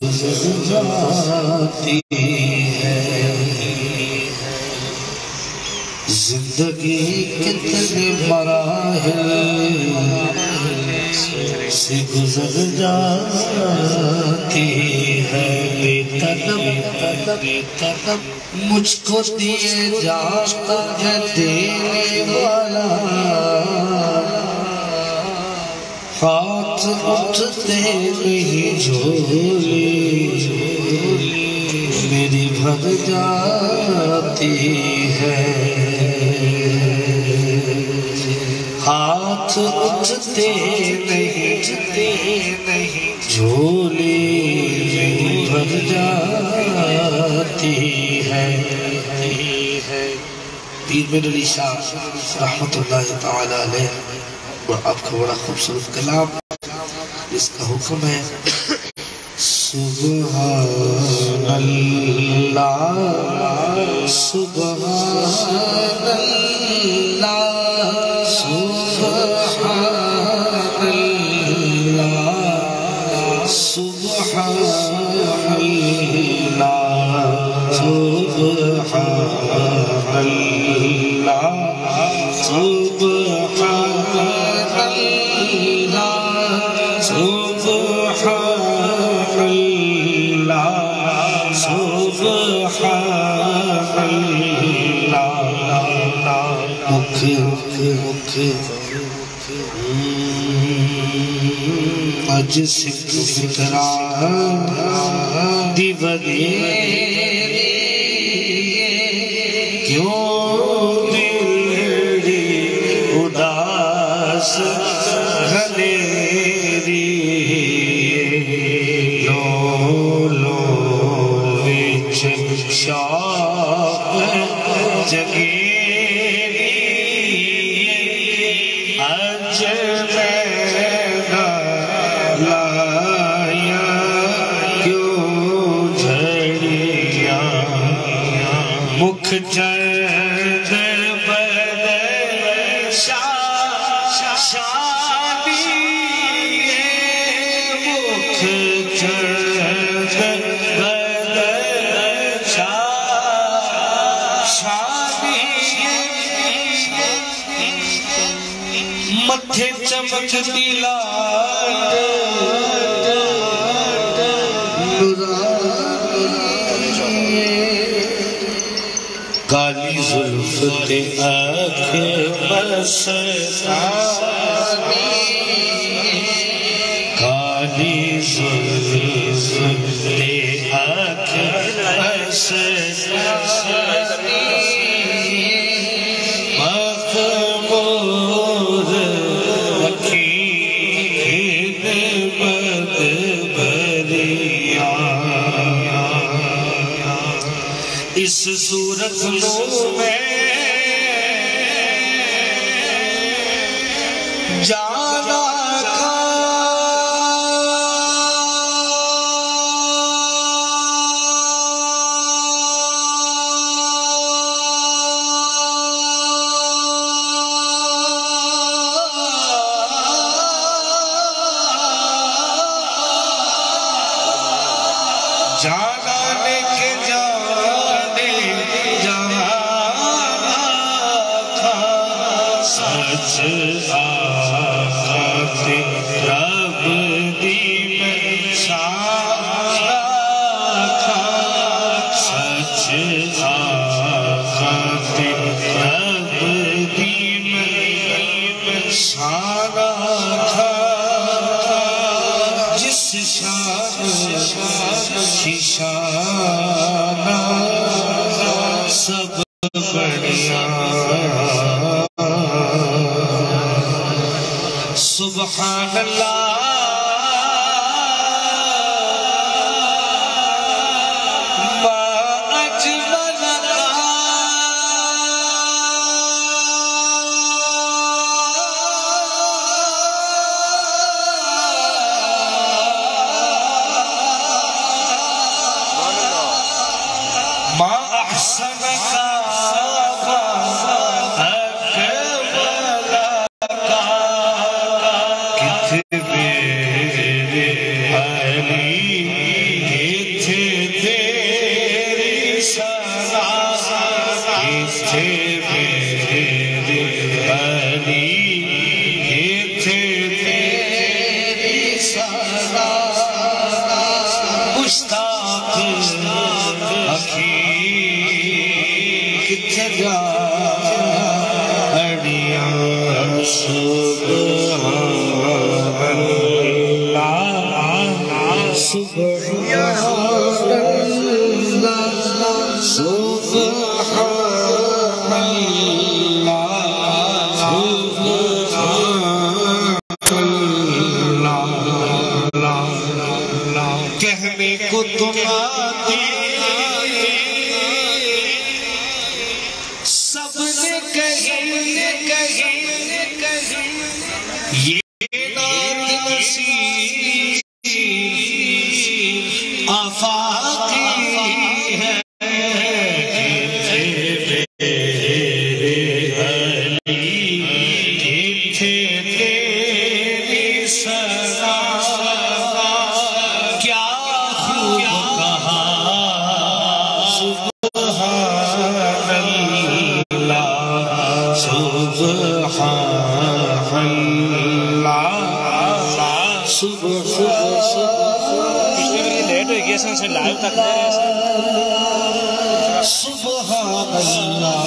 جاتی ہے زندگی کتنے مراحل سے گزر جاتی ہے بے طلب مجھ کو دیے جاتا ہے دینے والا ہاتھ اٹھتے نہیں جھولی میری بھر جاتی ہے ہاتھ اٹھتے نہیں جھولی میری بھر جاتی ہے پیر میر علی شاہ رحمت اللہ تعالی علیہ اور آپ کا بڑا خوبصورت کلام اس کا حکم ہے سبحان اللہ سبحان اللہ سبحان اللہ سبحان اللہ سبحان اللہ سبحان اج سکھ فکرا دی ودیری کیوں دلڑی اداس گھلیری لو وچ شوق جگی جد بدل شادی مکھ جد بدل شادی متھے چمکتی لاٹ کالی زلف تے آنکھ مستانی کالی زلف تے آنکھ مستانی مخمور وکیل مدبریاں اس صورت میں جانا جانا لے کے سچ آخات رب دی میں شاکھا سچ آخات رب دی میں شاکھا جس شان کی شان سب بڑھیا سبحان اللہ ما احسنک تیری سزا تھے میرے علی تھے تیری سزا مشتاق اکھی کتھے جا اڑیاں سبحان اللہ سبحان اللہ سبحان اللہ کہنے کو تم آتے سب نے کہیں یہ نات نصیب آفاقی ہے سے لائیو تک ہے سبحان اللہ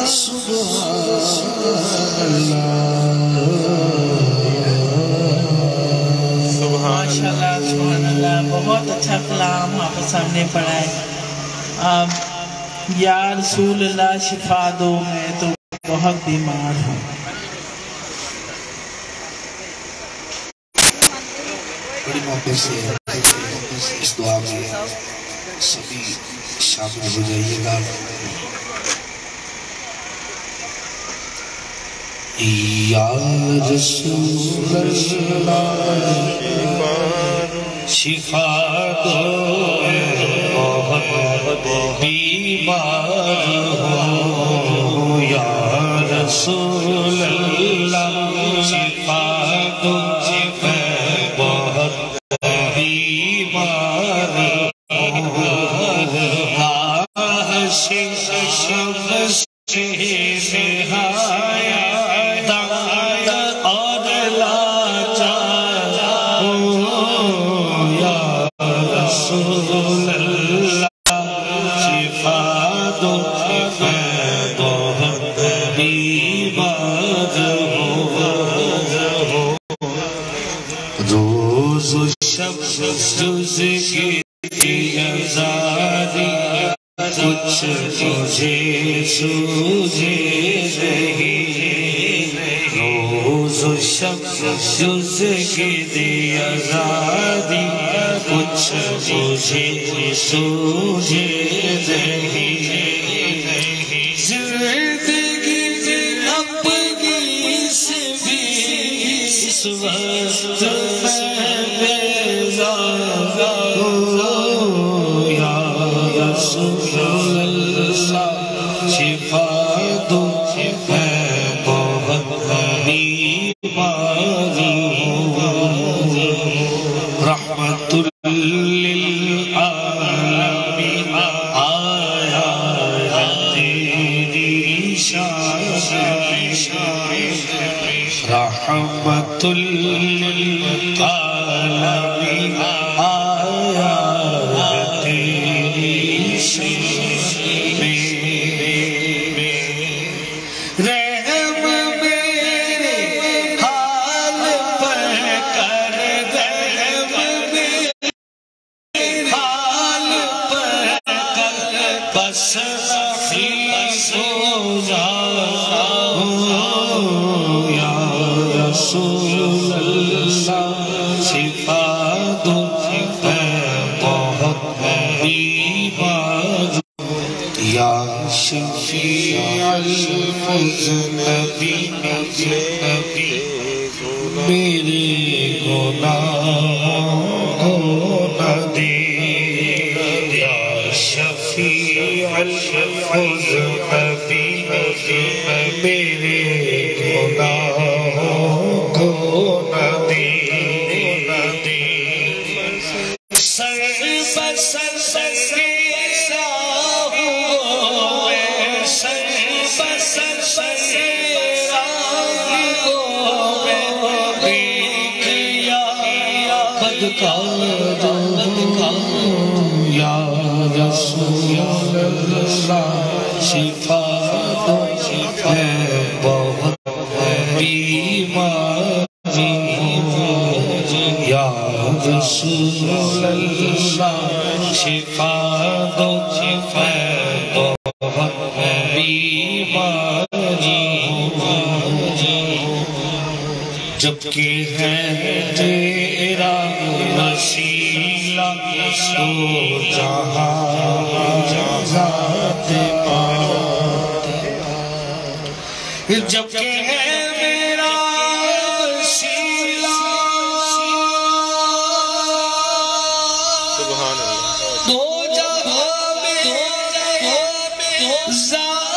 سبحان ماشاءاللہ سبحان اللہ بہت اچھا کلام آپ سامنے پڑھا ہے یا رسول اللہ شفا دو میں تو بہت بیمار ہوں بڑی محبت سے اس دعا میں سبھی شامل ہو جائیے گا یا رسول اللہ شفا دو بہت بیمار ہوں یا رسول اللہ شفا دو روز و شب جز کی ازاری کچھ مجھے سوجھے نہیں روز و شب جز کی ازاری کچھ مجھے سوجھے نہیں زندگی اپنی سے بھی اس وقت شفا دو میں بہت بیمار ہوں رحمت للعالمین آیا تیری شان رحمت للعالمین آیا تیری شان رسول اللہ شفا دو میں بہت بیمار یا شفیع المذنبین میرے گناہوں کو نہ دے یا شفیع المذنبین میرے گناہوں کو نہ دے بدکار یا رسول اللہ شفا دو ہے بہت بیماری یا رسول اللہ شفا دو ہے بہت بیماری جبکہ ہے تیرا وسیلہ تو جہاں ذات پاک جبکہ ہے میرا وسیلہ دو جہاں میں ذات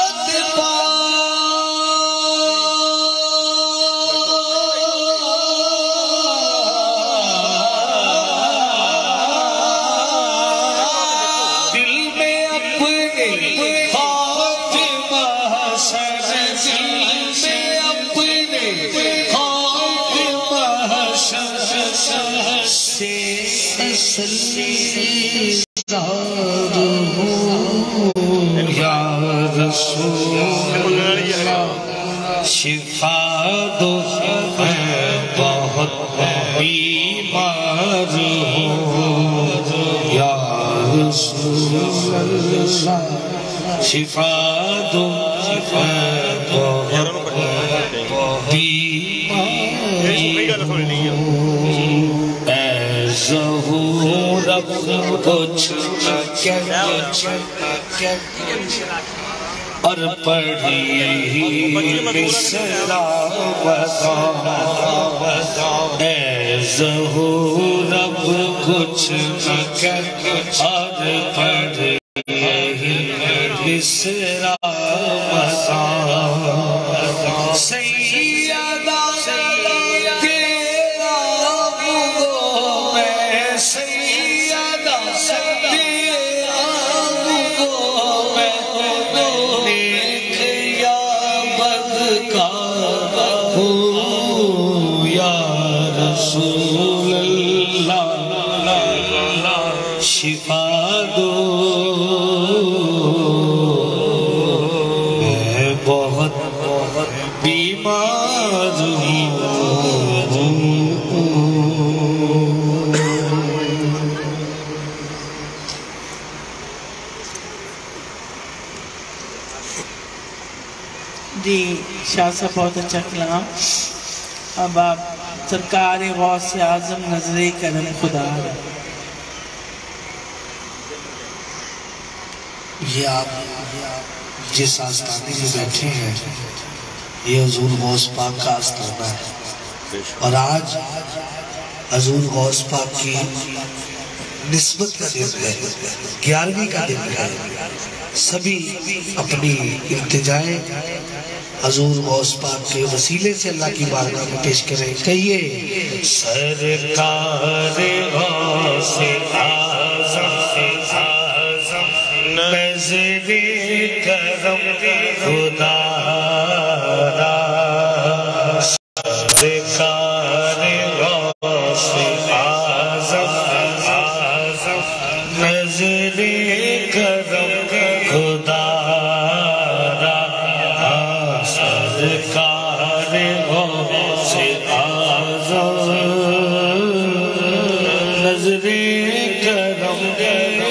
پاک یا رسول اللہ شفا دو میں بہت بیمار ہوں یا رسول اللہ شفا دو میں بہت بیمار اے ظہور اب کچھ اور پڑھی مصرع بتا اے ظہور اب کچھ اور پڑھی مصرع بتا سیدہ تیرا گو میں سیدہ تیرا گو میں نیک یا بدکار ہوں یا رسول اللہ شفا دو میں بہت بیمار ہوں جی شاہ صاحب بہت اچھا کلام اب آپ سرکار غوث اعظم نظر کرم خدا یہ آپ جس آستانے میں بیٹھے ہیں یہ حضور غوث پاک کا آستانہ ہے اور آج حضور غوث پاک کی نسبت کا دن ہے 11ویں کا دن ہے سبھی اپنی التجائیں حضور غوث پاک کے وسیلے سے اللہ کی بارگاہ میں پیش کریں کہیے سرکار غوث اعظم نظر کرم خدا سرکار غوث اعظم نظر کرم خدا سرکار غوث اعظم نظر کرم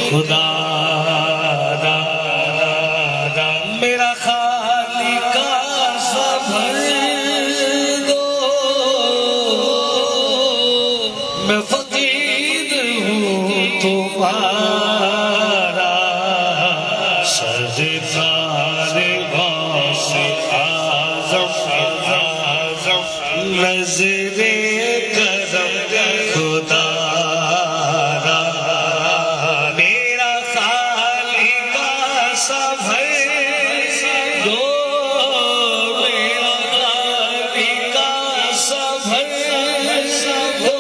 خدا میرا خالق صبر دو میں فقیر ہوں تمہارا سرکار غوث اعظم نظر کرم خدا میرا خالق صبر دو میرا خالق صبر دو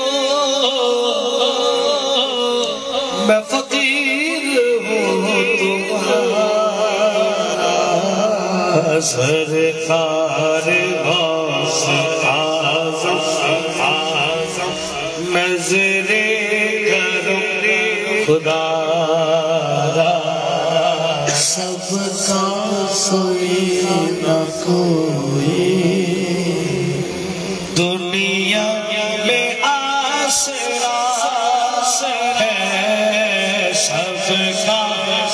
میں فقیر ہوں تمہارا سرکار غوث اعظم نظر کرم خدا را سب کا سوئی نہ کوئی دنیا میں آسرا ہے سب کا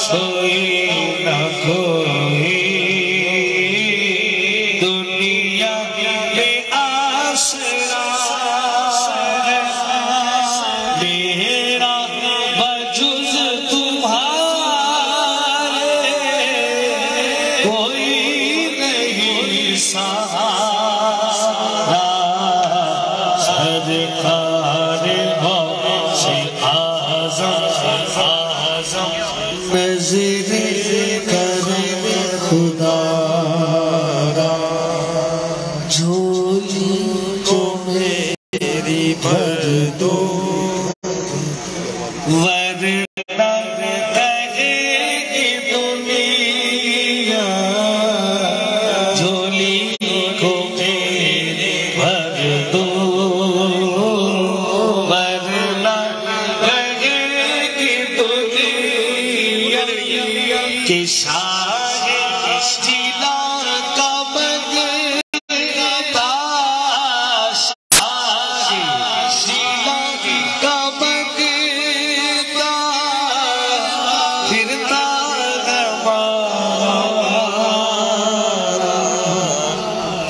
سوئی نہ کوئی دنیا میں آسرا ہے میرا بجز تمہارے کوئی نہیں سہارا سرکار غوث اعظم نظر کرم خدا را جھولی کو میری بھر دو ورنہ کہے گی دنیا جھولی کو میری بھر دو ورنہ کہے گی دنیا کہ شاہ جیلا کا بگتا شاہ جیلا کا بگتا پھرتا ہمارا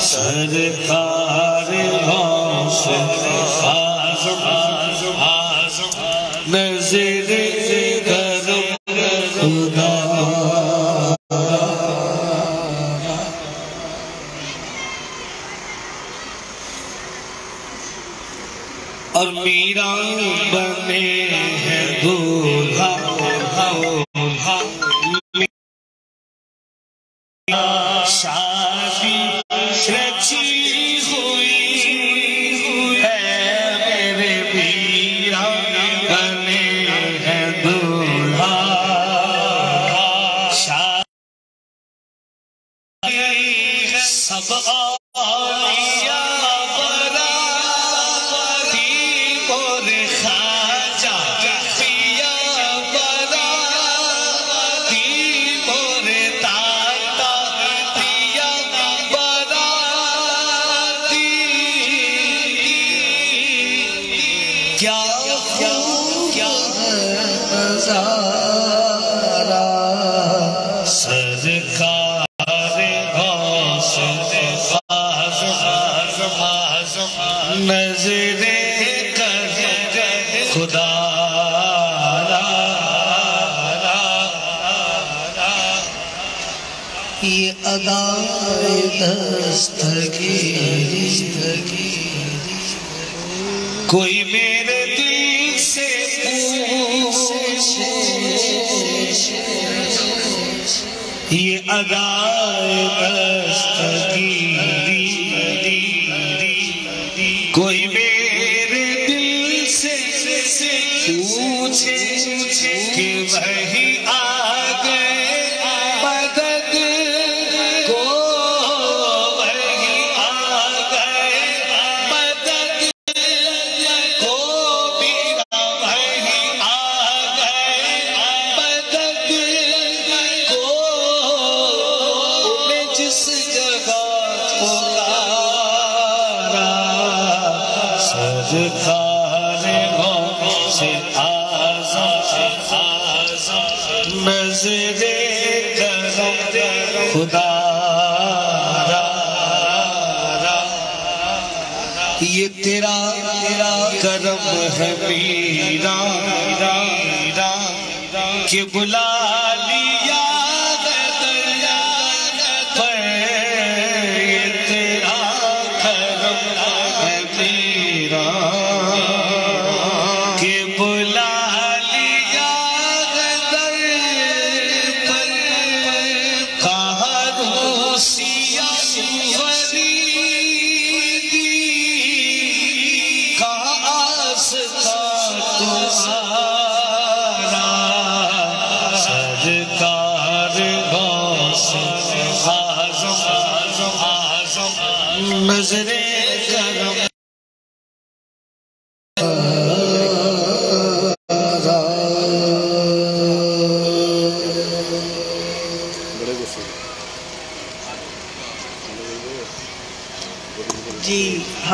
سرکار غوث اعظم نظر کرم خدا اور میرا بنے ہیں دولہا شادی رچی ہوئی ہے میرے میرا بنے ہیں دولہا شادی سب اولیاء سرکار غوث اعظم نظر کرم خدا را یہ ادائے دستگیری کوئی میرے دل سے پوچھے یہ ادائے دستگیری کوئی میرے دل سے پوچھے کہ وہی آ گئے مدد کو وہی آ گئے مدد کو میرا وہی آ گئے مدد کو انہیں جس جگہ پکارا سرکار غوث اعظم نظر کرم خدا را یہ تیرا کرم ہے میرا کہ بلا لیا دریا پر یہ تیرا کرم ہے میرا کہ بلا لیا در پر کہاں روسیا فریدی کہاں آستا تمہارا سرکار غوث اعظم نظر کرم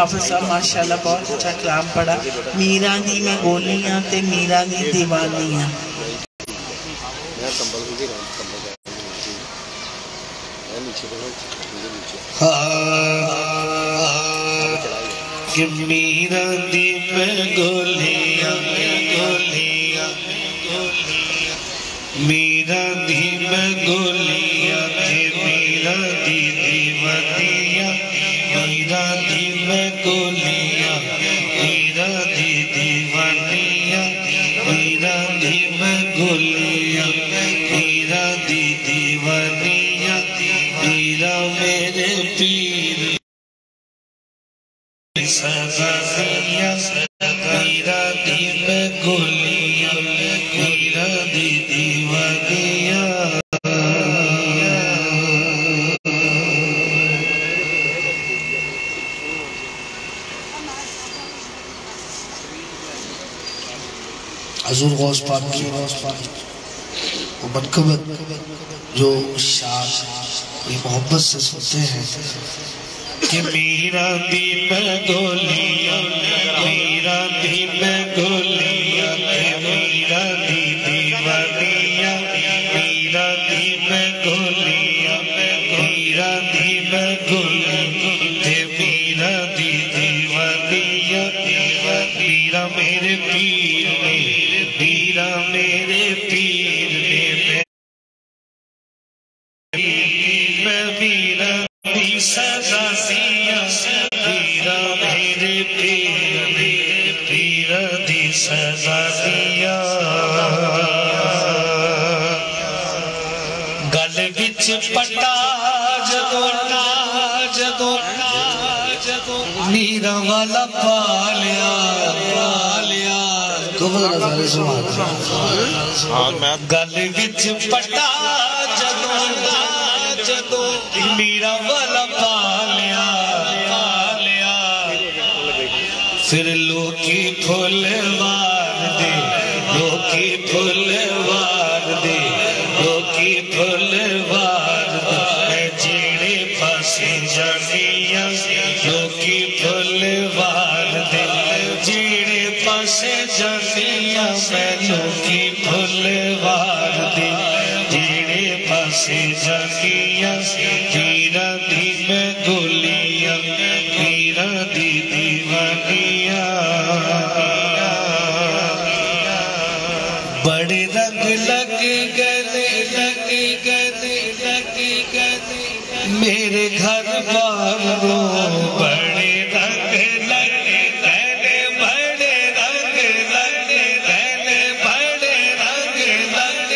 حافظ صاحب ماشاءاللہ بہت اچھا کلام پڑھا. میرا دی میں گولیاں تے میرا دی دیوانیاں. کہ میرا دی میں گولیاں گولیاں میرا دی میں گولیاں تے میرا دی دیوانیاں. میرا دی میں گولیاں میرا دی دیوانیاں. میرا دی میں گولیاں میرا دی دیوانیاں. میرا میرے پیر سزانیاں. میرا دی میں گولیاں میرا دی دیوانیاں. حضور غوث پاک کی وہ منقبت جو شاعر بڑی محبت سے سنتے ہیں کہ میرا دی میں گولیاں میرا دی میں گولیاں میرا دی دیوانیاں. میرا دی میں گولیاں میرا دی میں گولیاں میرا دی دیوانیاں. میرا میرے پیر نے میرا میرے پیر نے میں میرا دی سزا دیا. میرا میرے پیر نے میرا دی سزا دیا. گل وچ پٹا جدوں میرا والا پالیا گل وچ پٹا جدوں میرا والا پالیا. پھر لوکی پھول وار دے لوکی پھول وار دے لوکی پھول وار دے میں جیڑے پاسے جانیاں. لوکی پھول وار دے جیڑے پاسے جانیاں. میں لوکی پھول وار دے جیڑے پاسے جانیاں. میرا دی میں گولیاں میرا دی دیوانیاں. بڑے رنگ لگ گئے میرے گھر بار رو. بڑے رنگ لگ گئے بڑے رنگ لگ گئے بڑے رنگ لگ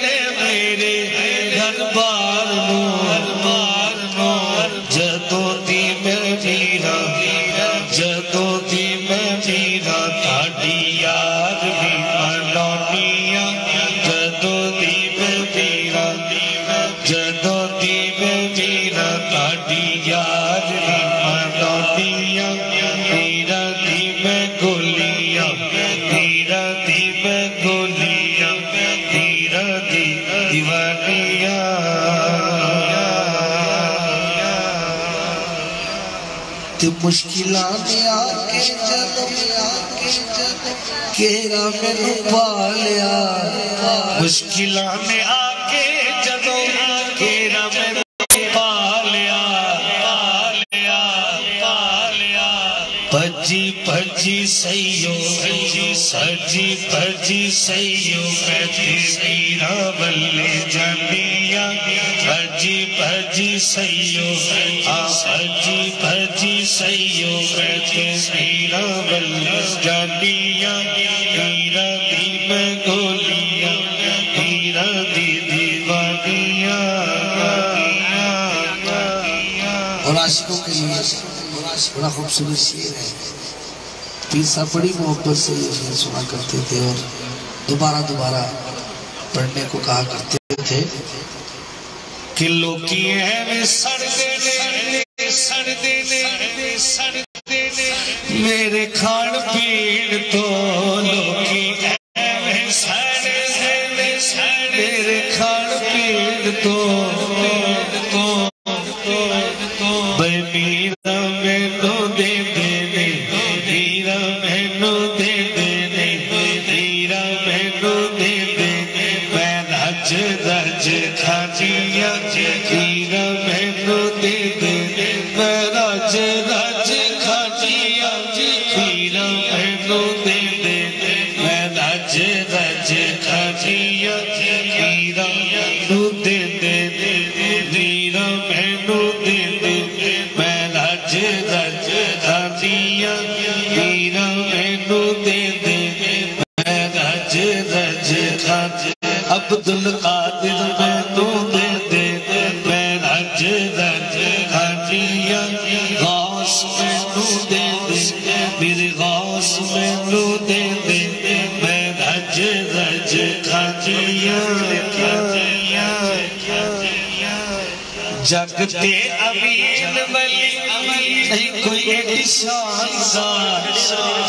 گئے میرے گھر بار رو. جدوں دی میں میرا جدوں دی میں میرا تھاڈی یاد بھی مناونیاں. جدوں دی میں میرا جدوں دی میں میرا تھاڈی یاد بھی مناونیاں. میرا دی میں گولیاں میرا دی میں گولیاں میرا دی دیوانیاں. تے مشکلات آ کے جدوں کیرا مینوں پالیا. مشکلات آ کے جدوں کیرا مینوں پالیا. پجی پجی سیو سجی پجی سیو میں میرا بلے جانیاں. پجی پجی سیو سجی پجی سیو میں میرا بلے جانیاں. میرا دی میں گولیاں میرا دی دیوانیاں. اور عاشقوں کے لیے بڑا خوبصورت شعر ہے. پیر صاحب بڑی محبت سے یہ شعر سنا کرتے تھے اور دوبارہ پڑھنے کو کہا کرتے تھے کہ لوکی ایویں سڑ دینے میرے کھان پین تو. لوکی ایویں سڑ دینے میرے کھان پین تو. بے میرا مینوں دے میں رج رج کھجیاں جگتے امین ولی نہیں کوئی ایڈی شاندار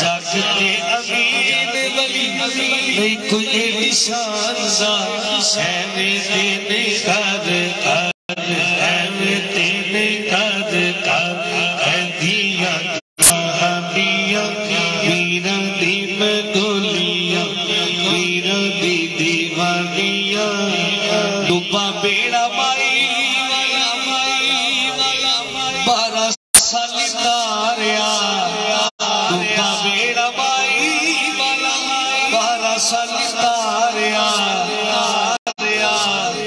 جگتے امین ولی نہیں کوئی ایڈی شاندار ہے میں تینے کر ہے میں تینے کر ہے دیا کہانیاں میرا دی میں گولیاں میرا دی دیوانیاں ڈوبا بیڑا مائی سالتاریا ڈوبا بیڑا مائی 12 سالتاریا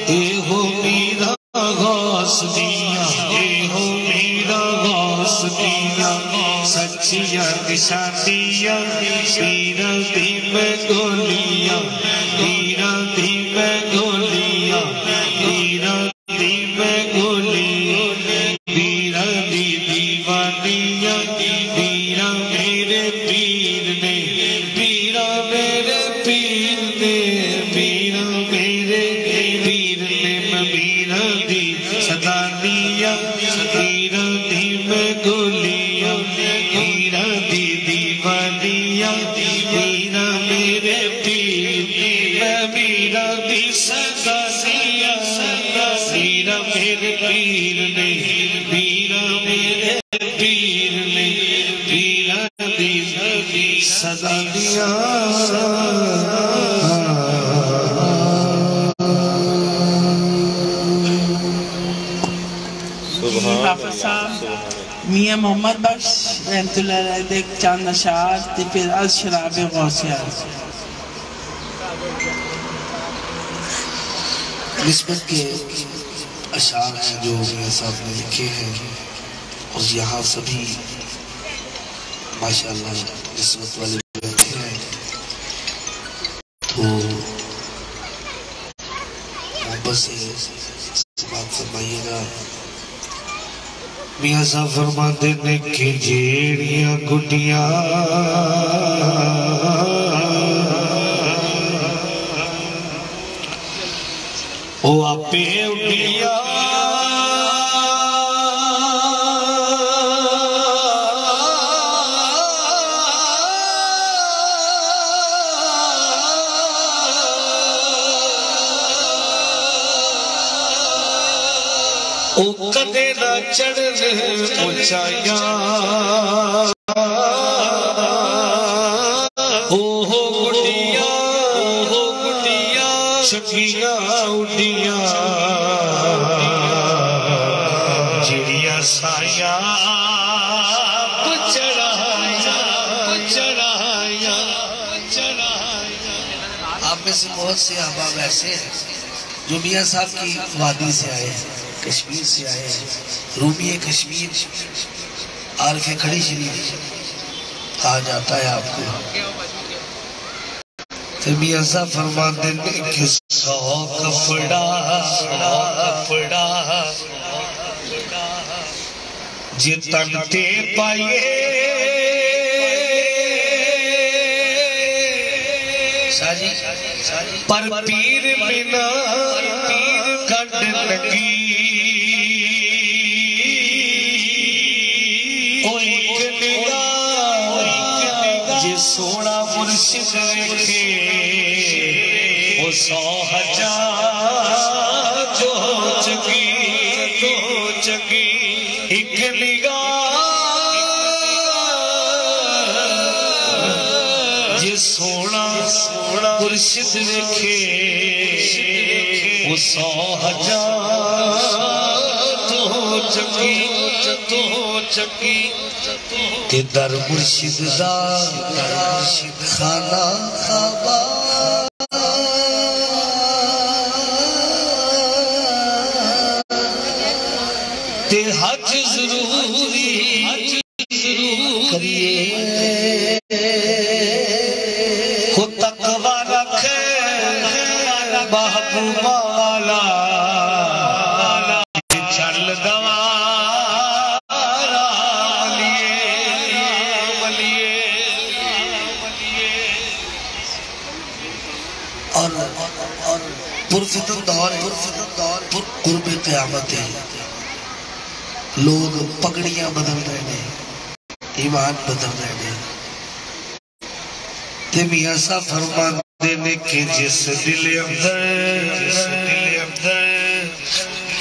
اے ہو میرا غوث دیا اے ہو میرا غوث دیا سچیاں نشانیاں میرا دی میں گولیاں میرا دی میں گولیاں میرا دی میں گولیاں میرا دی دیوانیاں میرا میرے پیر نے میرا میرے پیر نے میرا میرے پیر نے میرا دی صدانیاں میرا دی میں گولیاں میرا دی دیوانیاں میرا میرے پیر میرا دی صدانیاں میرا میرے پیر نے میرا میرے پیر نے میرا دی صدانیاں حافظ صاحب میاں محمد بخش رحمت اللہ علیہ دیکھ چاند اشعار تے پھر از شراب غوثیات نسبت کے اشعار ہیں جو میاں صاحب نے لکھے ہیں اور یہاں سبھی ماشاءاللہ نسبت والے بیٹھے ہیں تو محبت سے بات فرمائیے گا میاں صاحب فرماتے نے کہ جیڑیاں گڈیاں او آپے اڈیاں او کدے نہ چڑھن اونچائیاں او ہو گڈیاں چنگیاں اڈیاں جڑیاں سایاں آپ میں سے بہت سے احباب ایسے ہیں جو میاں صاحب کی وادی سے آئے ہیں کشمیر سے آئے ہیں رومی کشمیر عارف کھڑی شریف کہا جاتا ہے آپ کو پھر میاں صاحب فرماتے ہیں کہ 100 کپڑا جتن تے پائیے پر پیر بنا کٹ لگی جی سونا مرشد رکھے وہ 100 ہزار جو چکی ایک نگاہ جی سونا مرشد رکھے وہ 100 ہزار تو چکی کہ در مرشد دا خانہ خوابہ تے حج ضروری کریے خو تقوی رکھے محبوب والا چل گوا اور پرفتن دور ہے، پر قرب قیامت ہے، لوگ پگڑیاں بدل رہے ہیں، ایمان بدل رہے ہیں۔ تے میاں صاحب فرماندے نے کہ جس دل اندر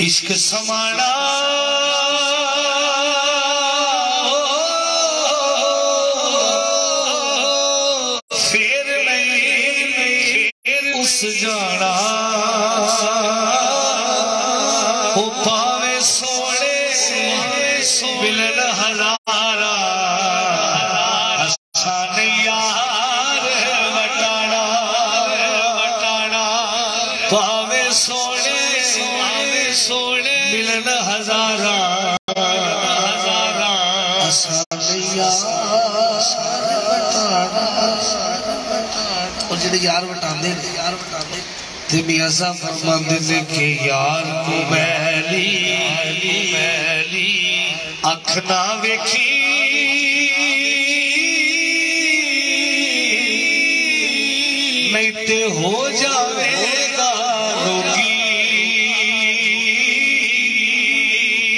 عشق سمانا پھر نہیں اس جانا، وہ پاوے سونے ملن ہزارہ آسان یار وٹانا، پاوے سونے ملن ہزارہ آسان یار وٹانا۔ اور جڑے یار وٹاندے تے میاں صاحب فرماندے نے کہ یار کو میلی اکھ نہ ویکھی، نہیں تے ہو جاوے گا روگی،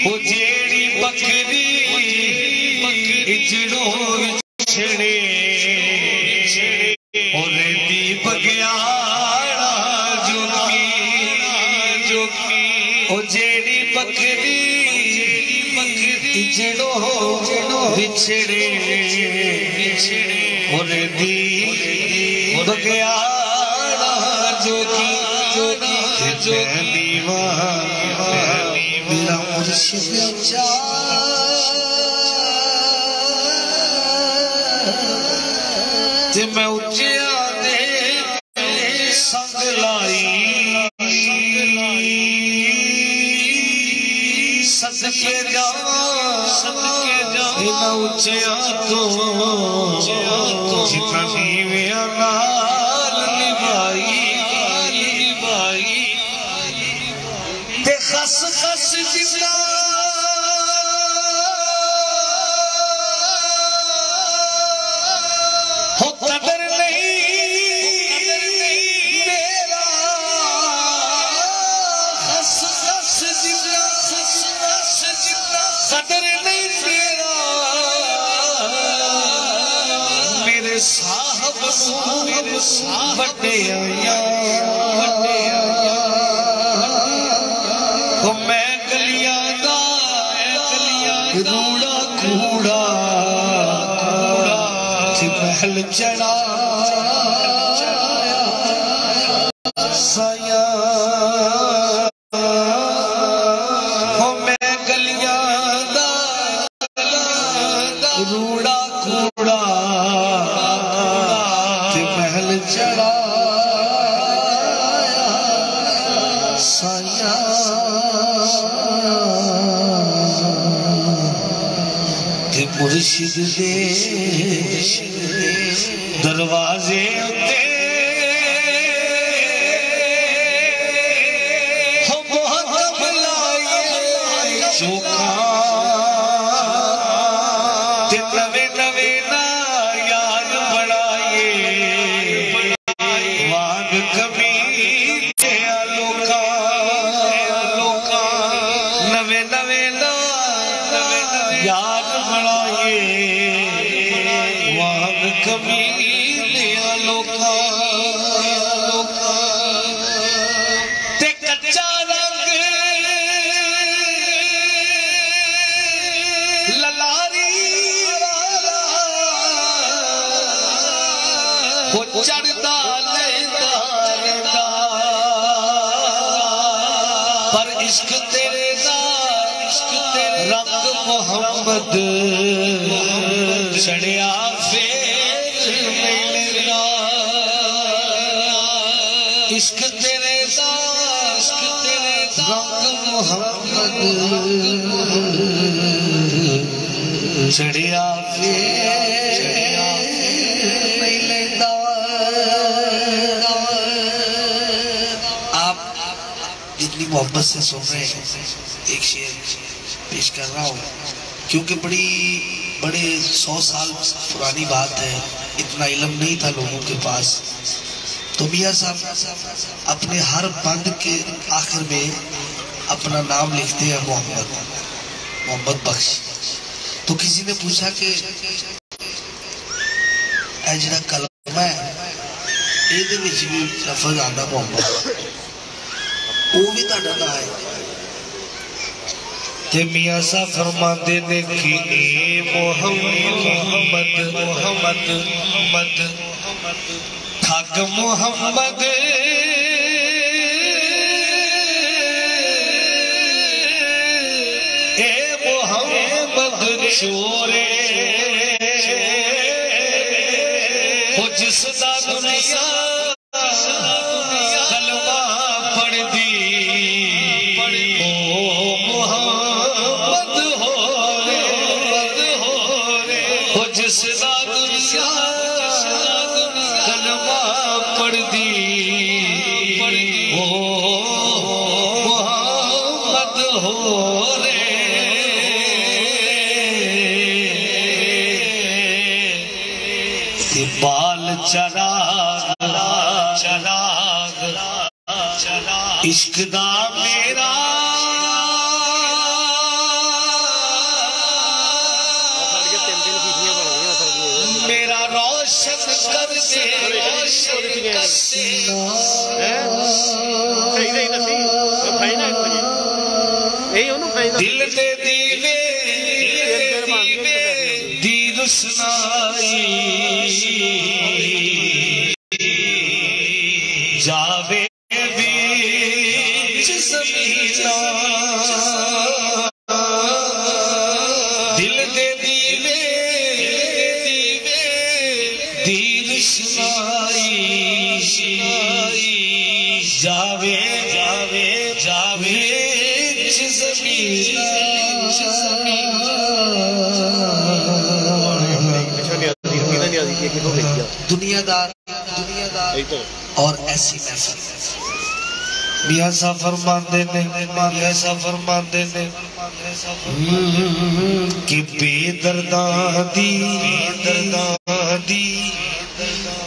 وہ جیڑی بکری اجڑوں وچھڑے اور دی بگیاڑا جو کی، وہ جیڑی بکری اجڑوں وچھڑے اور دی بگیاڑا جو کی، میرا مرشد تے میں اچھیا دے سنگ لائی، صدقے جاواں میں اچھیا تو جتنا نیویاں نال نبھائی، تے خس جتنا ہو قدر نہیں میرا، خس جتنا قدر نہیں میرا، میرے صاحب بڑے آیا، میں گلیاں دا روڑا کوڑا محل چڑھا سایا، میں گلیاں دا روڑا کوڑا محل چڑھا سایا، مرشد دے دروازے اتے ہو بہت بلائے چوکاں، تے نوے نا یار بڑھائے وانگ کبھی دیا لوکاں، نوے نا یار بڑھائے وانگ کبھی دیا لوکاں، تے کچا رنگ للاری وہ چڑھدا لیندہ پر عشق تیرے دا رنگ محمد چڑھیا پھر نہیں لینا، عشق تیرے دا رنگ محمد چڑھیا پھر نہیں لینا۔ آپ جتنی محبت سے سن رہے ہیں ایک شعر پیش کر رہا ہوں، کیونکہ بڑے 100 سال پرانی بات ہے، اتنا علم نہیں تھا لوگوں کے پاس، تو میاں صاحب اپنے ہر بند کے آخر میں اپنا نام لکھتے ہیں محمد بخش. تو کسی نے پوچھا کہ اے جڑا کلمہ ہے اے دے وچ بھی لفظ آندا محمد وہ بھی تہاڈا نام ہے. تے میاں صاحب فرماندے نے کہ اے محمد ٹھگ محمد اے محمد چورے ہو جس دا دنیا کلمہ پڑھ دی او محمد ہو رے ہو جس دا دنیا کلمہ پڑھ دی او محمد ہو رے. بال چراغ عشق دا میرا میرا روشن کر دے دل دے دیوے دی روشنائی جاوے بیچ زمینہ دل دے دیوے دی روشنائی جاوے بیچ زمینہ دنیا دار اور ایسی محفل. میاں صاحب فرماندے نے کہ بے درداں دی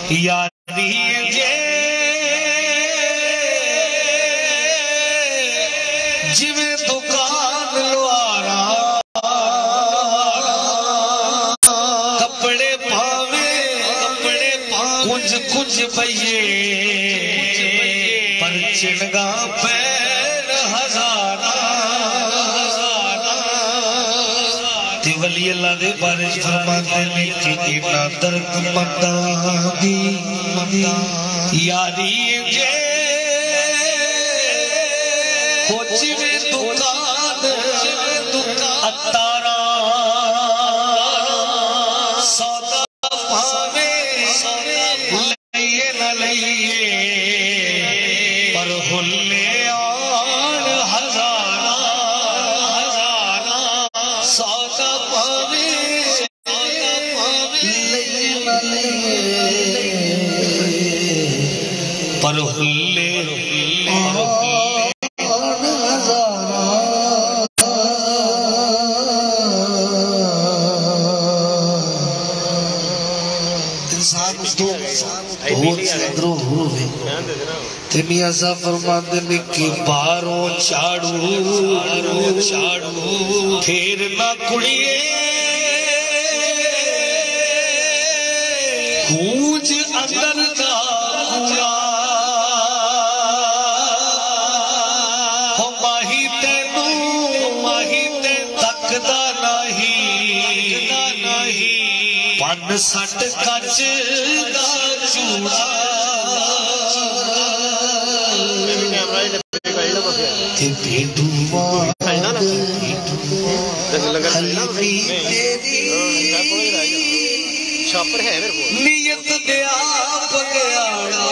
یاری جے جویں دکان لوارا کپڑے پاوے کچھ بھئیے پر چنگا پین ہزارہ تے ولی اللہ دے بارش فرماتے نے کہ اینا درد منداں دی یاری جے ہو جویں دکان اتارا سودا پاوے لئیے نہ لئیے پر ہلے آن ہزارہ سودا پاوے لئیے نہ لئیے پر ہلے میاں صاحب فرماندے نے کہ باروں چاڑو پھر نہ کڑیے گونج اندر دا کوڑا ہو ماہی تے تکدا نہیں پن سٹ کچ دا چوڑا تے بھیڈو حلیمی تیری نیت دیا بگیاڑا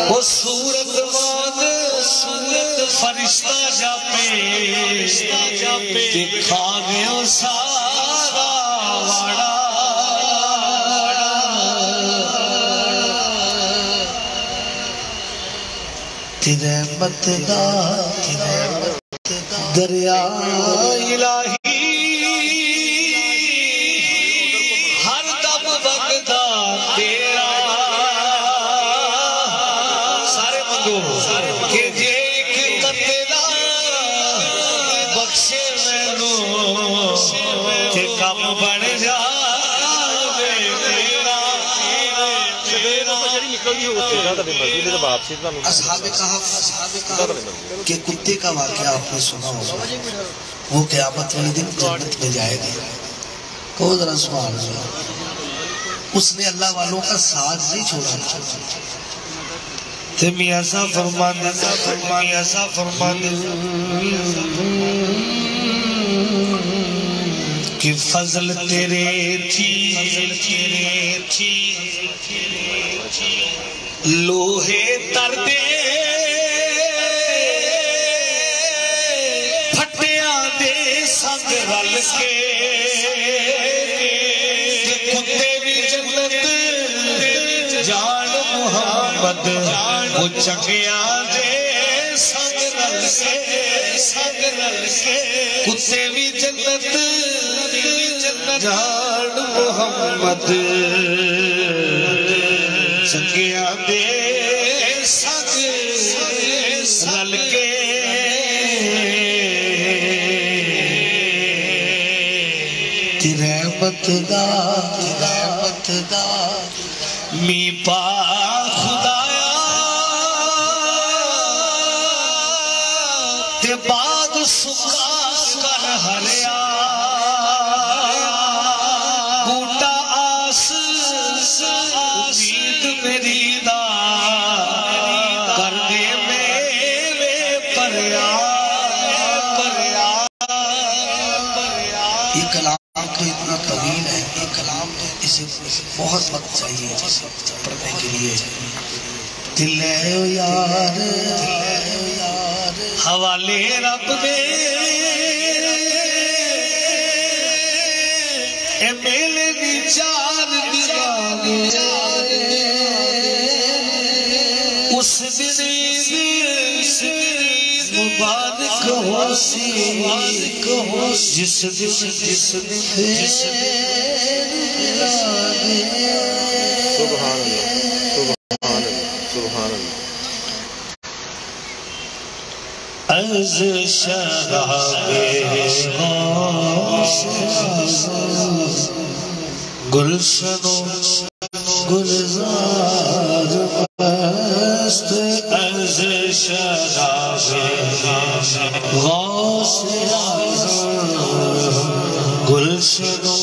وہ صورت ماند فرشتہ جا پہ تے کھا گیا سارا واڑا رحمت دا دریا الہی ہر دم وگدا تیرا اصحاب کہف کے کتے کا واقعہ آپ نے سنا ہوگا، وہ قیامت والے دن جنت میں جائے گا، کہو ذرا سبحان اللہ۔ اس نے اللہ والوں کا ساتھ نہیں چھوڑا، تے میاں صاحب فرمانے کہ فضل تیرے تھی لوہے تردے پھٹیاں دے سنگ رل کے کتے بھی جنت جان محمد وہ چکیاں دے سنگ رل کے کتے بھی جنت جان محمد چکیاں دے سنگ رل کے رحمت دا می پا خدایا تے بعد سکا کر ہریا بوٹا آس امید میری دا کر دے میرے پریا یہ کلام تو اتنا طویل ہے، یہ کلام تو اسے بہت وقت چاہیے پڑھنے کے لیے۔ دل ہے یار حوالے رب دے اے میلے دی چار دیوانے اس دن مبارک ہو سی جس دن سبحان اللہ از شراب گلشن و گلزار مست از شراب غوث اعظم گلشن و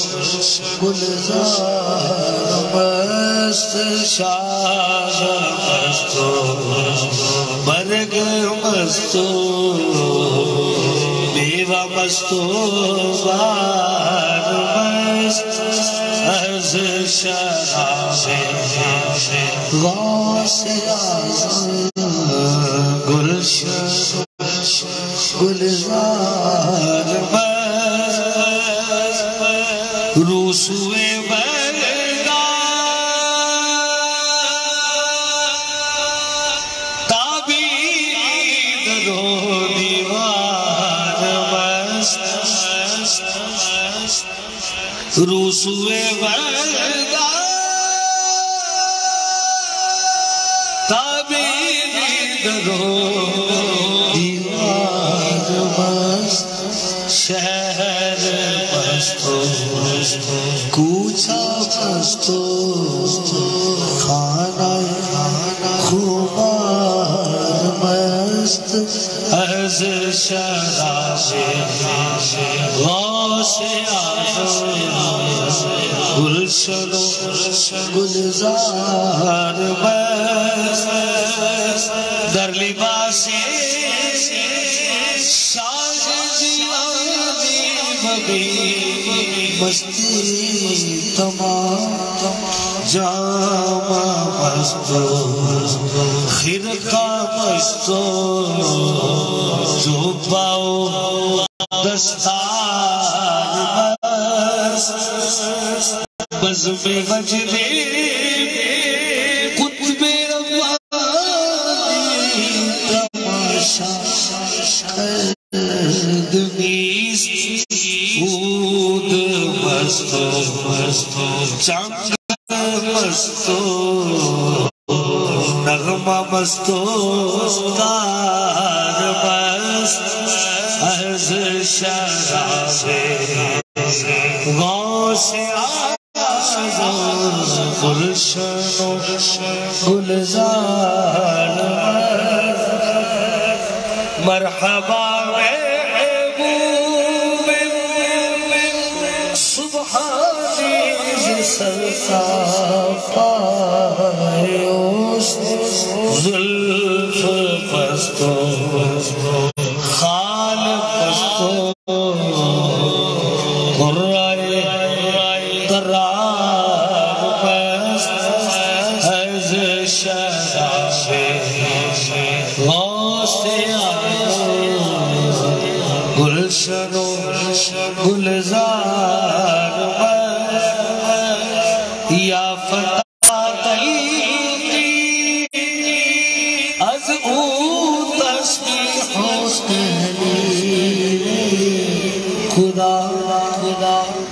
گلزار مست شاد مستو برگ مستو بیوہ مستو بار مست از شراب غوث اعظم گلشن گلزار مست روسوے بلدہ تابید رو دیوار مست روسوے بلدہ تابید رو دیوار مست شہر مستو کوچا مستو خانہ خوبار مست از شراب غوث اعظم گلشن و گلزار مست در لباس شاہ جیانی مبی مستی تمام جامہ مستو خرقہ مستو جو پاؤ دستار مست بزم وجدے قطب ربانی تماشا کردنیست عود مستو چنگ مستو نغمہ مستو تار مست از شراب غوث اعظم گلشن و گلزار مرحبا محبوب سبحانی سرسافایوس زلف پستو خال پستو قرائے قرار پست از شراب غوث گلشن و گلزار یا فتح تلیقی از او تسبیح حسنی خدا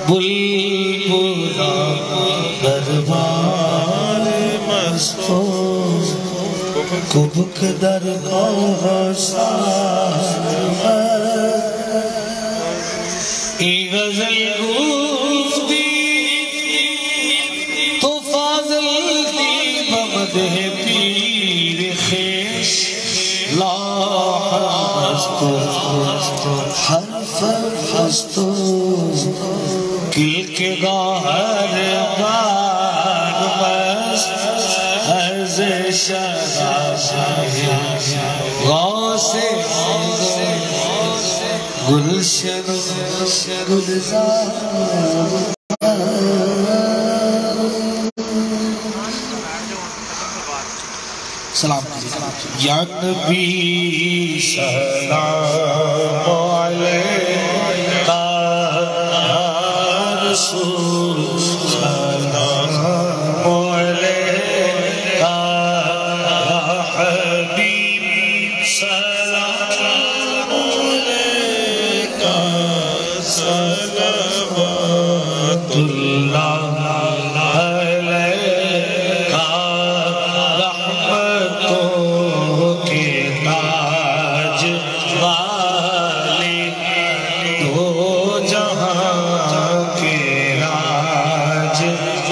بلبلا دربار مستو کبک در کوثر ای غزل گفتی تو فاضل دی بمدح پیر خیش لاح مستو حرف مستو کل کے گاہر بار مست از شراب غوث گلشن گلزار سلام یا نبی سلام علیکہ رسول سلام علیکہ حبیب سلام علیکہ صلوات اللہ علیکہ رحمتوں کے تاج والی دو جہاں کے راج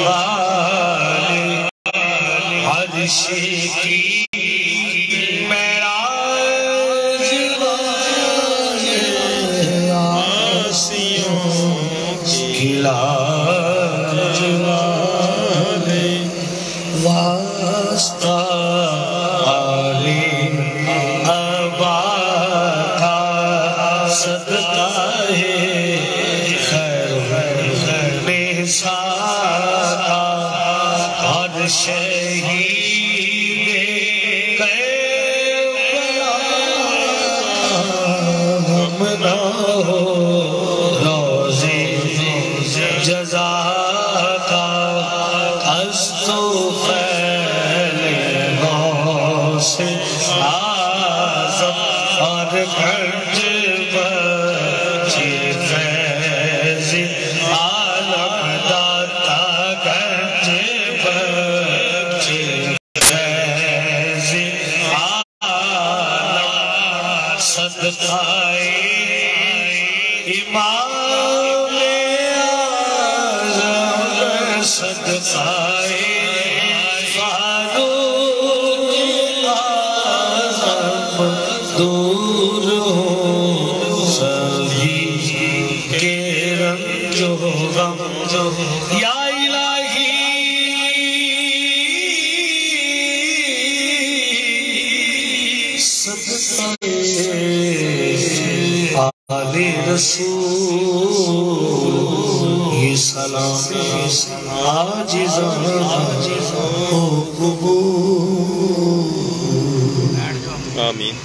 والی عرش کی معراج والے آسیوں کی لاج والے واسطہ علی ابا کا صدقہ ہے خیر نثار اور شہید کربلا ہم نہ ہو روزے جزا کا استغفر غوث اعظم اور گنج بچے فیض عالم داتا گنج بچے فیض عالم صدقائے امام اعظم صدقائے فاروق اعظم دور ہو سبھی کے رنج و غم یا الہی صدقائے آل رسول یہ سلام عاجزاں ہو قبول آمین.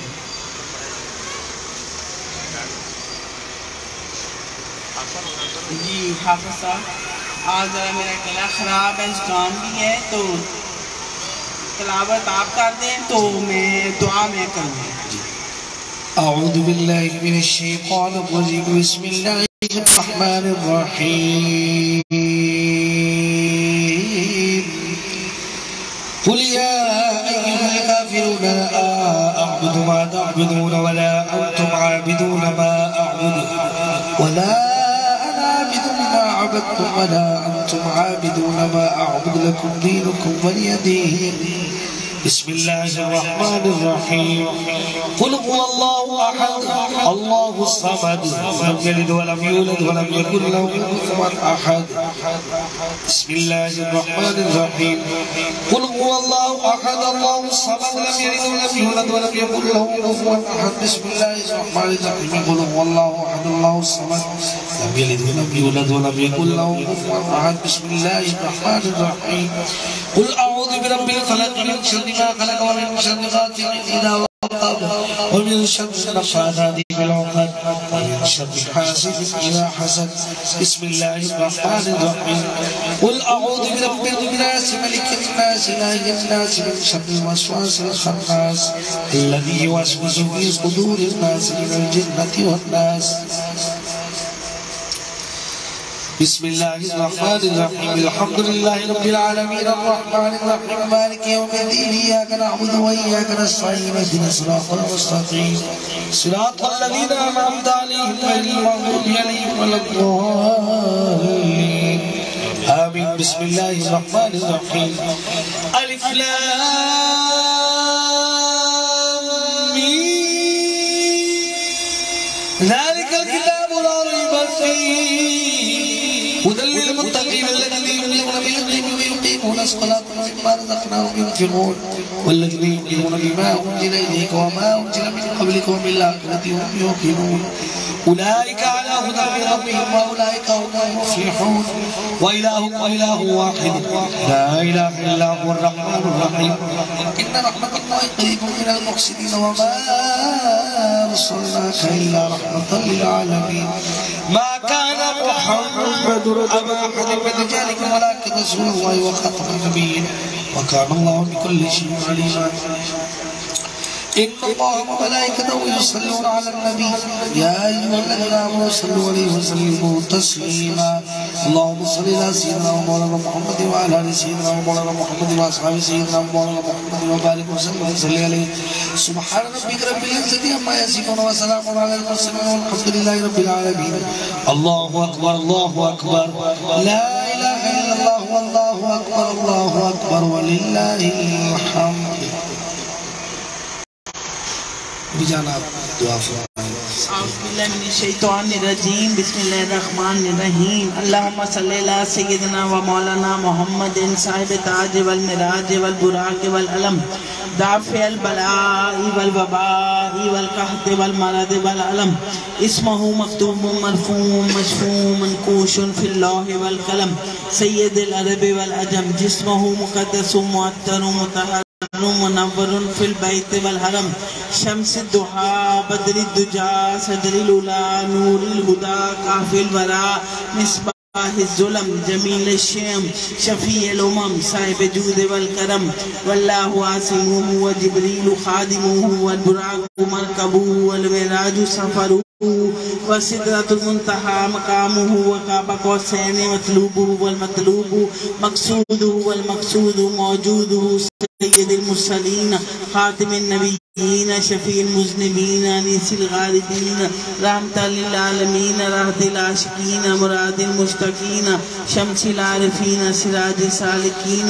جی حافظ صاحب آج ذرا میرا گلا خراب ہے زکام بھی ہے تو تلاوت آپ کر دیں تو میں دعا میں کروں. اعوذ باللہ من الشیطان الرجیم بسم اللہ الرحمن الرحیم قل یا ایہا الکافرون لا اعبد ما تعبدون ولا انتم عابدون ما اعبد ولا انا عابد ما عبدتم ولا أنتم عابدون ما أعبد لكم دينكم ولي دين. بسم الله الرحمن الرحيم. قل هو الله أحد الله الصمد لم يلد ولم يولد ولم يكن له كفوا أحد. بسم الله الرحمن الرحيم. قل هو الله أحد الله الصمد لم يلد ولم يولد ولم يكن له كفوا أحد. بسم الله الرحمن الرحيم. قل هو الله أحد الله الصمد لم يلد ولم يولد ولم يكن له كفوا أحد. بسم الله الرحمن الرحيم. قل أعوذ برب الفلق من شر ما خلق ومن شر غاسق إذا وقب ومن شر النفاثات في العقد ومن شر حاسد إذا حسد. بسم الله الرحمن الرحيم. قل أعوذ برب الناس ملك الناس إله الناس من شر الوسواس الخناس الذي يوسوس في صدور الناس من الجنة والناس. بسم الله الرحمن الرحيم. الحمد لله رب العالمين الرحمن الرحيم مالك يوم الدين إياك نعبد وإياك نستعين اهدنا الصراط المستقيم صراط الذين أنعمت عليهم غير المغضوب عليهم ولا الضالين آمين. بسم الله الرحمن الرحيم. ألف لام ميم ذلك الكتاب لا ريب فيه هدى للمتقين الذين يؤمنون بالغيب ويقيمون الصلاة ومما رزقناهم ينفقون والذين يؤمنون بما أنزل إليك وما أنزل من قبلك وبالآخرة هم يوقنون أولئك على هدى من ربهم وأولئك هم المفلحون. وإلهكم إله واحد لا إله إلا هو الرحمن الرحيم. إن رحمة الله قريب من المحسنين وما أرسلناك إلا رحمة للعالمين. ما كان محمد أبا أحد من رجالكم ولكن رسول الله وخاتم النبيين وكان الله بكل شيء عليما. إن الله وملائكته يصلون على النبي يا أيها الذين آمنوا صلوا عليه وسلموا تسليما. اللهم صل على سيدنا ومولانا محمد وعلى آل سيدنا ومولانا محمد وأصحاب سيدنا ومولانا محمد وبارك وسلم وصل عليه. سبحان ربك رب العزة عما يصفون وسلام على المرسلين والحمد لله رب العالمين. الله أكبر الله أكبر لا إله إلا الله والله أكبر الله أكبر ولله الحمد. بسم الله الرحمن الرحيم. اللهم صل على سيدنا ومولانا محمد صاحب التاج والمراج والبراق والعلم دافع البلاء والوباء والقحط والمرض والألم. اسمه مكتوب مرفوع مشفوع منقوش في اللوح والقلم. سيد العرب والعجم جسمه مقدس معطر مطهر منور في البيت والحرم. شمس الضحى بدر الدجى صدر الأولى نور الهدى كافي الورى مصباح الظلم جميل الشام شفيع الأمم صاحب جود والكرم. والله عاصمه وجبريل خادمه والبراق مركبه والمعراج سفره وسدرة المنتهى مقامه وقاب قوسين مطلوبه والمطلوب مقصوده والمقصود موجوده. سيد المرسلين خاتم النبيين شفيع المذنبين أنيس الغالبين رحمة للعالمين راحة العاشقين مراد المشتاقين شمس العارفين سراج السالكين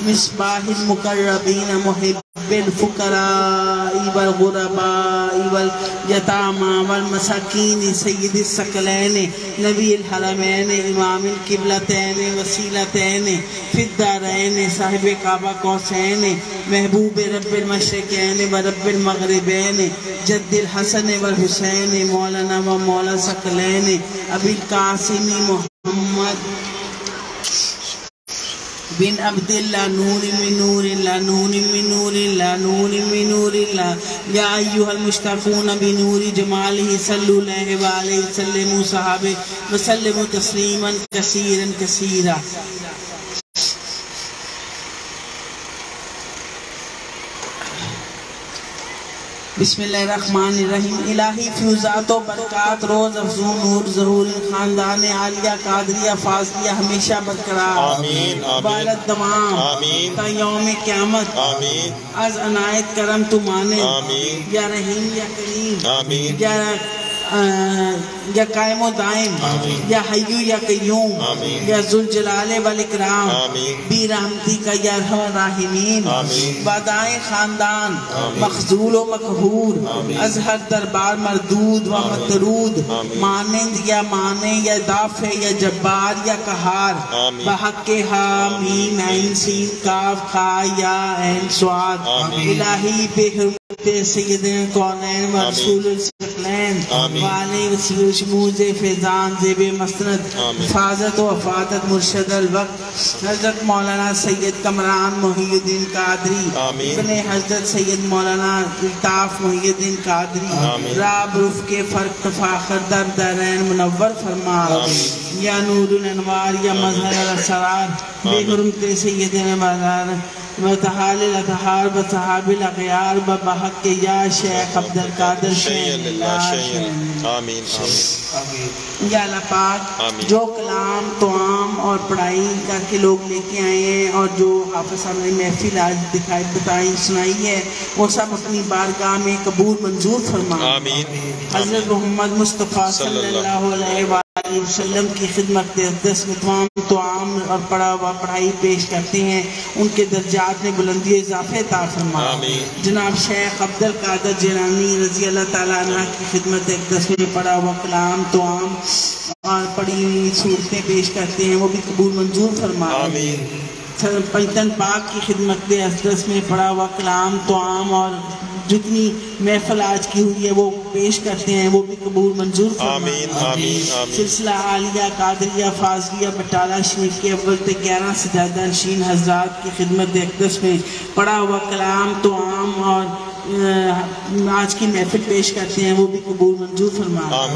مصباح المقربين محب الفقراء والغرباء واليتامى والمساكين سيد الثقلين نبي الحرمين إمام القبلتين وسيلتين في الدارين صاحب کعبہ قوسین محبوب رب المشرقین ورب المغربین جد الحسن والحسین مولانا و مولا ثقلین ابی القاسم محمد بن عبد الله نور من نور الله نور من نور الله نور من نور الله. يا أيها المشتاقون بنور جماله صلوا عليه وعليه وسلموا صحابه وسلموا تسليما كثيرا كثيرا. بسم اللہ الرحمن الرحیم. الہی فیوزات و برکات روز افزون نور ظہور خاندان عالیہ قادریہ فاضلیہ ہمیشہ برقرار آمین بارت دمام آمین تا یوم قیامت آمین. از عنایت کرم تو مانے آمین یا رحیم یا کریم آمین یا یا قائم و دائم، یا حیو یا قیوم، یا ذوالجلال والاکرام، بی رحمتی کا یا ارحم الراحمین، بادائے خاندان مخذول و مقہور، از ہر دربار مردود و مطرود، مانند یا مانے یا دافع یا جبار یا قہار، بحق حامیم عین سین کاف خا یا عین صاد، الہی بے حرمت سیدنا کونین و رسول الثقلین وعلی وسیع شموز فیضان زیب مسند حفاظت و افادت مرشد الوقت حضرت مولانا سید کمران محی الدین قادری، ابن حضرت سید مولانا الطاف محی الدین قادری، راب رفق فرق تفاخر در دارین منور فرما، یا نور الانوار یا مظہر الاسرار، بے حرمت سیدنا مولانا وتحال الاتحار بصحاب الاغیار بحق یا شیخ عبدالقادر شیخ اللہ، آمین یا اللہ پاک جو کلام توام اور پڑھائی کر کے لوگ لے کے آئے ہیں اور جو حافظ صاحب نے محفل آج دکھائی بتائی سنائی ہے وہ سب اپنی بارگاہ میں قبول منظور فرما، حضرت محمد مصطفیٰ صلی اللہ علیہ وآلہ وسلم کی خدمت اقدس میں تمام توام اور پڑھائی پیش کرتے ہیں، ان کے درجات میں بلندی اضافہ عطا فرما، جناب شیخ عبدالقادر جیلانی رضی اللہ تعالیٰ عنہ کی خدمت اقدس میں پڑھا ہوا کلام توام اور پڑھی ہوئی صورتیں پیش کرتے ہیں وہ بھی قبول منظور فرما، پنجتن پاک کی خدمت اقدس میں پڑھا ہوا کلام توام اور جتنی محفل آج کی ہوئی ہے وہ پیش کرتے ہیں وہ بھی قبول منظور فرما، سلسلہ عالیہ قادریہ فاضلیہ بٹالہ شریف کے اول سے 11 سجادہ نشین حضرات کی خدمت اقدس میں پڑھا ہوا کلام توام اور آج کی محفل پیش کرتے ہیں وہ بھی قبول منظور فرما،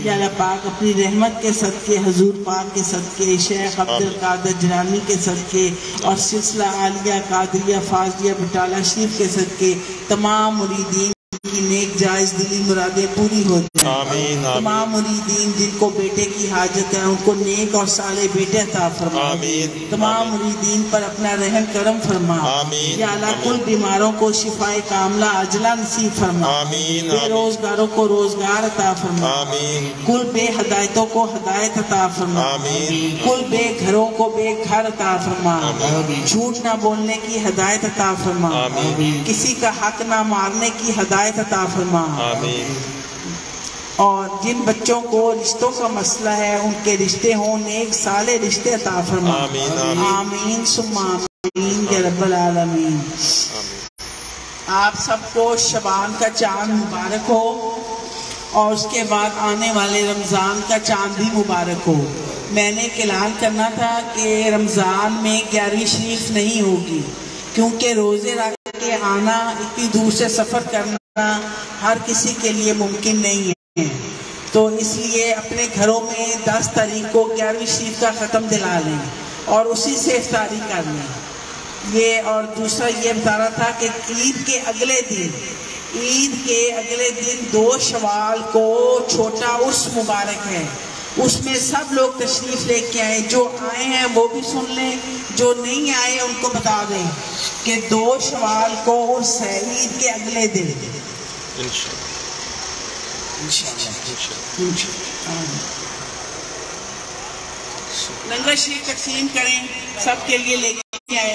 یا اللہ پاک اپنی رحمت کے صدقے حضور پاک کے صدقے شیخ عبدالقادر جیلانی کے صدقے اور سلسلہ عالیہ قادریہ فاضلیہ بٹالہ شریف کے صدقے تمام مریدین کی نیک جائز دلی مرادیں پوری ہو جائیں، تمام مریدین جن کو بیٹے کی حاجت ہے ان کو نیک اور صالح بیٹے عطا فرما، تمام مریدین پر اپنا رحم کرم فرما، یا اللہ کل بیماروں کو شفائے کاملہ عاجلہ نصیب فرما، بے روزگاروں کو روزگار عطا فرما، کل بے ہدایتوں کو ہدایت عطا فرما، کل بے گھروں کو بے گھر عطا فرما، جھوٹ نہ بولنے کی ہدایت عطا فرما، کسی کا حق نہ مارنے کی ہدایت عطا فرما، اور جن بچوں کو رشتوں کا مسئلہ ہے ان کے رشتے ہوں نیک صالح رشتے عطا فرما، آمین ثم آمین یا رب العالمین۔ آپ سب کو شعبان کا چاند مبارک ہو اور اس کے بعد آنے والے رمضان کا چاند بھی مبارک ہو۔ میں نے اعلان کرنا تھا کہ رمضان میں 11ویں شریف نہیں ہوگی کیونکہ روزے رکھ کے آنا اتنی دور سے سفر کرنا ہر کسی کے لیے ممکن نہیں ہے، تو اس لیے اپنے گھروں میں 10 تاریخ کو 11ویں شریف کا ختم دلا لیں اور اسی سے افطاری کر لیں۔ یہ اور دوسرا یہ بتا رہا تھا کہ عید کے اگلے دن 2 شوال کو چھوٹا عرس مبارک ہے، اس میں سب لوگ تشریف لے کے آئیں، جو آئے ہیں وہ بھی سن لیں، جو نہیں آئے ان کو بتا دیں کہ 2 شوال کو عرس ہے عید کے اگلے دن لنگر شریف تقسیم کریں، سب کے لیے لے کے آئے۔